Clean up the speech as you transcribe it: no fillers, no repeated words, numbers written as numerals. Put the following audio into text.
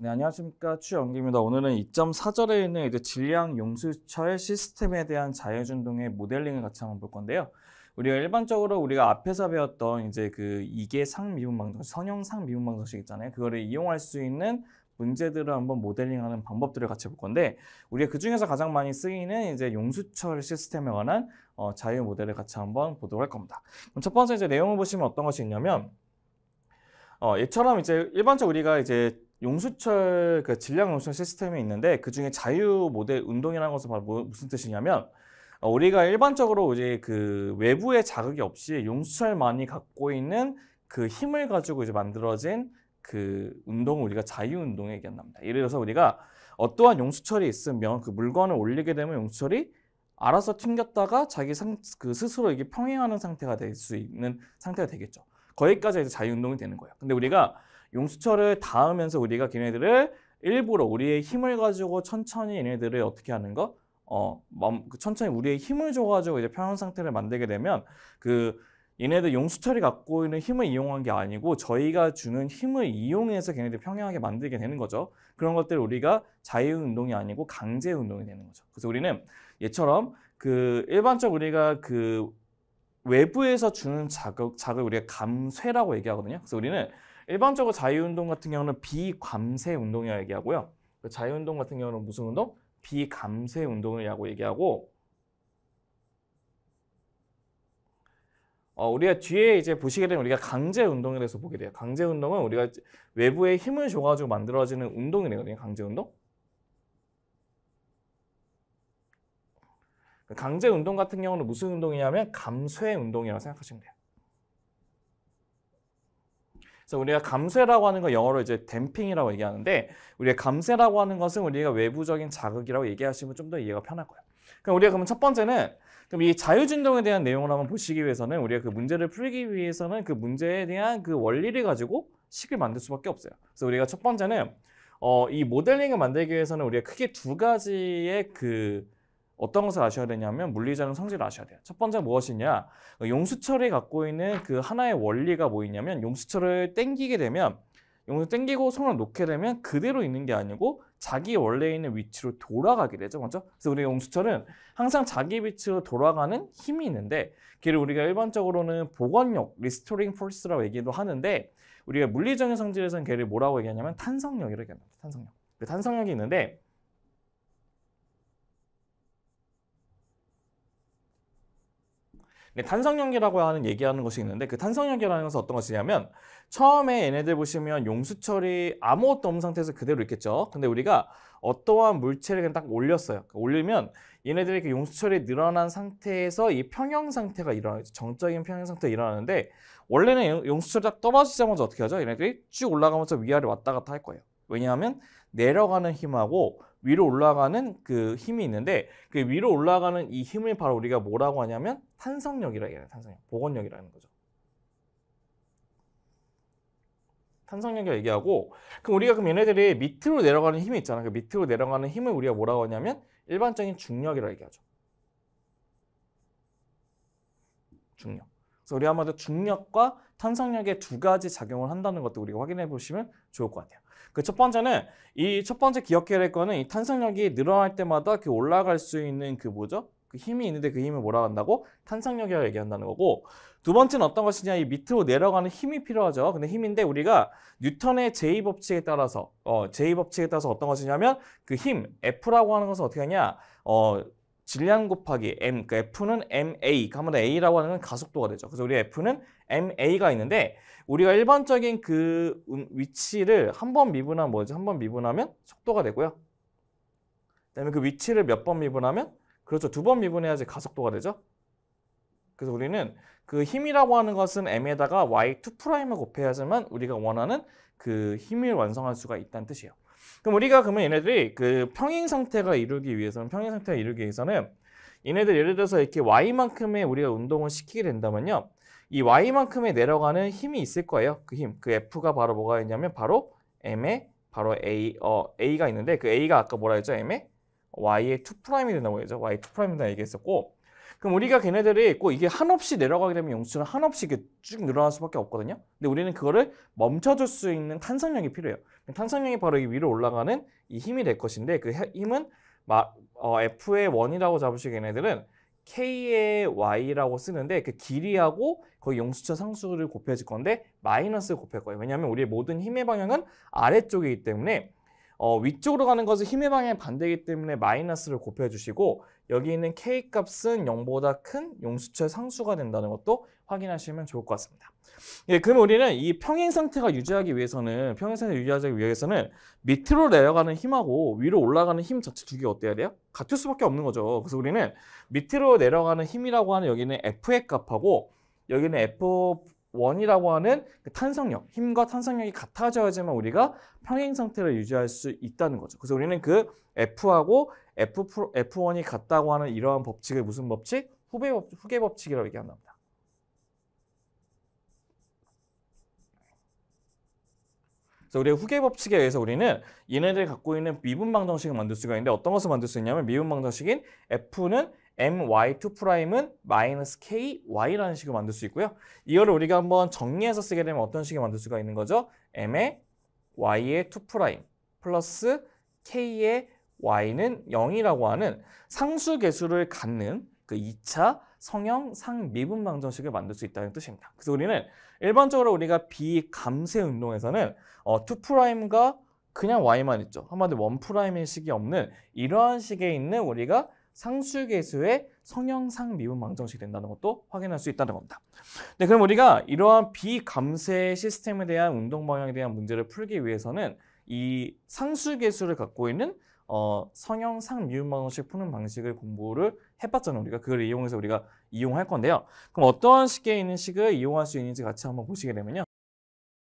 네, 안녕하십니까. 추영기입니다. 오늘은 2.4절에 있는 이제 질량 용수철 시스템에 대한 자유준동의 모델링을 같이 한번 볼 건데요. 우리가 일반적으로 우리가 앞에서 배웠던 이제 그 이계 상미분방정식, 선형 상미분방정식 있잖아요. 그거를 이용할 수 있는 문제들을 한번 모델링하는 방법들을 같이 볼 건데, 우리가 그 중에서 가장 많이 쓰이는 이제 용수철 시스템에 관한 자유 모델을 같이 한번 보도록 할 겁니다. 그럼 첫 번째 이제 내용을 보시면 어떤 것이 있냐면, 얘처럼 이제 일반적으로 우리가 이제 용수철 그 질량 용수철 시스템이 있는데 그 중에 자유 모델 운동이라는 것은 바로 무슨 뜻이냐면 우리가 일반적으로 이제 그 외부의 자극이 없이 용수철만이 갖고 있는 그 힘을 가지고 이제 만들어진 그 운동을 우리가 자유 운동에 얘기한답니다. 예를 들어서 우리가 어떠한 용수철이 있으면 그 물건을 올리게 되면 용수철이 알아서 튕겼다가 자기 그 스스로 이게 평행하는 상태가 될 수 있는 상태가 되겠죠. 거기까지 이제 자유운동이 되는 거예요. 근데 우리가 용수철을 닿으면서 우리가 걔네들을 일부러 우리의 힘을 가지고 천천히 얘네들을 어떻게 하는 거? 천천히 우리의 힘을 줘가지고 이제 평형 상태를 만들게 되면 그 얘네들 용수철이 갖고 있는 힘을 이용한 게 아니고 저희가 주는 힘을 이용해서 걔네들 평형하게 만들게 되는 거죠. 그런 것들을 우리가 자유운동이 아니고 강제운동이 되는 거죠. 그래서 우리는 얘처럼 그 일반적 우리가 그 외부에서 주는 자극을 우리가 감쇄라고 얘기하거든요. 그래서 우리는 일반적으로 자유운동 같은 경우는 비감쇄 운동이라고 얘기하고요. 자유운동 같은 경우는 무슨 운동? 비감쇄 운동이라고 얘기하고 우리가 뒤에 이제 보시게 되면 우리가 강제 운동에 대해서 보게 돼요. 강제 운동은 우리가 외부에 힘을 줘가지고 만들어지는 운동이 되거든요. 강제 운동. 강제 운동 같은 경우는 무슨 운동이냐면 감쇄 운동이라고 생각하시면 돼요. 그래서 우리가 감쇄라고 하는 거 영어로 이제 댐핑이라고 얘기하는데 우리가 감쇄라고 하는 것은 우리가 외부적인 자극이라고 얘기하시면 좀 더 이해가 편할 거예요. 그럼 우리가 그러면 첫 번째는 그럼 이 자유준동에 대한 내용을 한번 보시기 위해서는 우리가 그 문제를 풀기 위해서는 그 문제에 대한 그 원리를 가지고 식을 만들 수밖에 없어요. 그래서 우리가 첫 번째는 이 모델링을 만들기 위해서는 우리가 크게 두 가지의 그 어떤 것을 아셔야 되냐면 물리적인 성질을 아셔야 돼요. 첫 번째 무엇이냐? 용수철이 갖고 있는 그 하나의 원리가 뭐냐면 용수철을 당기게 되면 용수 당기고 손을 놓게 되면 그대로 있는 게 아니고 자기 원래 있는 위치로 돌아가게 되죠. 맞죠? 그래서 우리 용수철은 항상 자기 위치로 돌아가는 힘이 있는데 걔를 우리가 일반적으로는 복원력, 리스토링 포스라고 얘기도 하는데 우리가 물리적인 성질에서는 걔를 뭐라고 얘기하냐면 탄성력이라고 얘기합니다. 탄성력. 그 탄성력이 있는데 탄성력이라고 하는 얘기하는 것이 있는데 그 탄성력이라는 것은 어떤 것이냐면 처음에 얘네들 보시면 용수철이 아무것도 없는 상태에서 그대로 있겠죠. 근데 우리가 어떠한 물체를 그냥 딱 올렸어요. 올리면 얘네들이 그 용수철이 늘어난 상태에서 이 평형 상태가 일어나죠. 정적인 평형 상태가 일어나는데 원래는 용수철이 딱 떨어지자마자 어떻게 하죠? 얘네들이 쭉 올라가면서 위아래 왔다 갔다 할 거예요. 왜냐하면 내려가는 힘하고 위로 올라가는 그 힘이 있는데 그 위로 올라가는 이 힘을 바로 우리가 뭐라고 하냐면 탄성력이라고 해요. 탄성력. 복원력이라는 거죠. 탄성력이라고 얘기하고 그럼 우리가 그럼 얘네들이 밑으로 내려가는 힘이 있잖아. 그 밑으로 내려가는 힘을 우리가 뭐라고 하냐면 일반적인 중력이라고 얘기하죠. 중력. 그래서 우리 아마도 중력과 탄성력의 두 가지 작용을 한다는 것도 우리가 확인해 보시면 좋을 것 같아요. 그 첫 번째는 이 첫 번째 기억해야 될 거는 이 탄성력이 늘어날 때마다 그 올라갈 수 있는 그 뭐죠? 그 힘이 있는데 그 힘을 뭐라고 한다고? 탄성력이라고 얘기한다는 거고 두 번째는 어떤 것이냐? 이 밑으로 내려가는 힘이 필요하죠. 근데 힘인데 우리가 뉴턴의 제2법칙에 따라서 제2법칙에 따라서 어떤 것이냐면 그 힘 F라고 하는 것은 어떻게 하냐? 질량 곱하기 m, 그 F는 ma, 가면 a라고 하는 건 가속도가 되죠. 그래서 우리 F는 ma가 있는데 우리가 일반적인 그 위치를 한 번 미분하면 뭐죠? 한 번 미분하면 속도가 되고요. 그다음에 그 위치를 몇 번 미분하면 그렇죠. 두 번 미분해야지 가속도가 되죠. 그래서 우리는 그 힘이라고 하는 것은 m에다가 y2'을 곱해야지만 우리가 원하는 그 힘을 완성할 수가 있다는 뜻이에요. 그럼 우리가 그러면 얘네들이 그 평행 상태가 이루기 위해서는 얘네들 예를 들어서 이렇게 y만큼의 우리가 운동을 시키게 된다면요. 이 y만큼의 내려가는 힘이 있을 거예요. 그 힘, 그 F가 바로 뭐가 있냐면 바로 m에 바로 a가 있는데 그 a가 아까 뭐라 했죠? m에 y의 2'이 된다고 했죠. y 2'이다 얘기했었고 그럼 우리가 걔네들이 꼭 이게 한없이 내려가게 되면 용수처럼 한없이 이렇게 쭉 늘어날 수밖에 없거든요. 근데 우리는 그거를 멈춰줄 수 있는 탄성력이 필요해요. 탄성력이 바로 이 위로 올라가는 이 힘이 될 것인데 그 힘은 F의 1이라고 잡으시고 얘네들은 K의 Y라고 쓰는데 그 길이하고 거기 용수처 상수를 곱해줄 건데 마이너스를 곱할 거예요. 왜냐하면 우리의 모든 힘의 방향은 아래쪽이기 때문에 위쪽으로 가는 것은 힘의 방향이 반대이기 때문에 마이너스를 곱해주시고 여기 있는 K 값은 0보다 큰 용수처의 상수가 된다는 것도 확인하시면 좋을 것 같습니다. 예, 그럼 우리는 이 평행 상태가 유지하기 위해서는 밑으로 내려가는 힘하고 위로 올라가는 힘 자체 두 개가 어때야 돼요? 같을 수밖에 없는 거죠. 그래서 우리는 밑으로 내려가는 힘이라고 하는 여기는 F의 값하고 여기는 F1이라고 하는 그 탄성력, 힘과 탄성력이 같아져야지만 우리가 평행 상태를 유지할 수 있다는 거죠. 그래서 우리는 그 F하고 F1이 같다고 하는 이러한 법칙을 무슨 법칙? 후계 법칙이라고 얘기한답니다. 그래서 우리의 후계 법칙에 의해서 우리는 얘네들이 갖고 있는 미분 방정식을 만들 수가 있는데 어떤 것을 만들 수 있냐면 미분 방정식인 F는 my2'은 마이너스 ky라는 식을 만들 수 있고요. 이거를 우리가 한번 정리해서 쓰게 되면 어떤 식을 만들 수가 있는 거죠? m의 y의 2' 플러스 k의 y는 0이라고 하는 상수계수를 갖는 그 2차 성형 상미분 방정식을 만들 수 있다는 뜻입니다. 그래서 우리는 일반적으로 우리가 비감세 운동에서는 2'과 그냥 y만 있죠. 한마디로 1'의 식이 없는 이러한 식에 있는 우리가 상수계수의 성형상 미분 방정식이 된다는 것도 확인할 수 있다는 겁니다. 네, 그럼 우리가 이러한 비감세 시스템에 대한 운동 방향에 대한 문제를 풀기 위해서는 이 상수계수를 갖고 있는 성형상 미분 방정식 푸는 방식을 공부를 해봤잖아요. 우리가 그걸 이용해서 우리가 이용할 건데요. 그럼 어떠한 식에 있는 식을 이용할 수 있는지 같이 한번 보시게 되면요.